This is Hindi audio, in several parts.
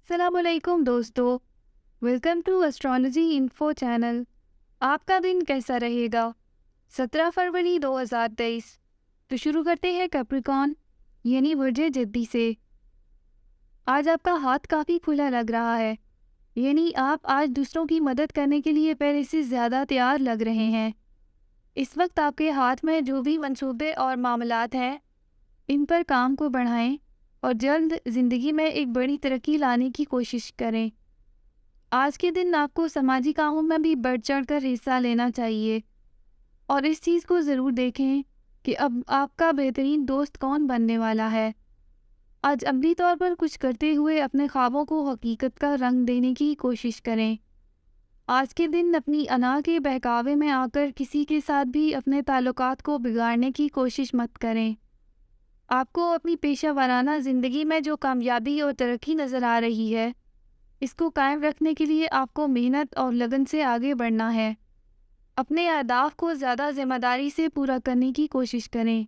अस्सलामुअलैकुम दोस्तों, welcome to astrology info channel. आपका दिन कैसा रहेगा? 17 फरवरी 2023। तो शुरू करते हैं कैप्रिकॉन यानी वर्जे जिद्दी से। आज आपका हाथ काफ़ी खुला लग रहा है, यानी आप आज दूसरों की मदद करने के लिए पहले से ज़्यादा तैयार लग रहे हैं। इस वक्त आपके हाथ में जो भी मंसूबे और मामलात हैं, इन पर काम को बढ़ाएं और जल्द ज़िंदगी में एक बड़ी तरक्की लाने की कोशिश करें। आज के दिन आपको समाजी कामों में भी बढ़ चढ़कर हिस्सा लेना चाहिए और इस चीज़ को ज़रूर देखें कि अब आपका बेहतरीन दोस्त कौन बनने वाला है। आज अमली तौर पर कुछ करते हुए अपने ख्वाबों को हकीकत का रंग देने की कोशिश करें। आज के दिन अपनी अना के बहकावे में आकर किसी के साथ भी अपने ताल्लुकात को बिगाड़ने की कोशिश मत करें। आपको अपनी पेशा वाराना ज़िंदगी में जो कामयाबी और तरक्की नज़र आ रही है, इसको कायम रखने के लिए आपको मेहनत और लगन से आगे बढ़ना है। अपने अहदाफ को ज़्यादा ज़िम्मेदारी से पूरा करने की कोशिश करें।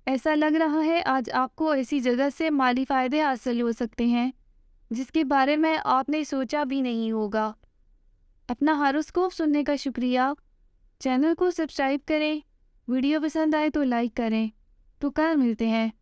ऐसा लग रहा है आज आपको ऐसी जगह से माली फ़ायदे हासिल हो सकते हैं जिसके बारे में आपने सोचा भी नहीं होगा। अपना हारोस्कोप सुनने का शुक्रिया। चैनल को सब्सक्राइब करें। वीडियो पसंद आए तो लाइक करें। तो कल मिलते हैं।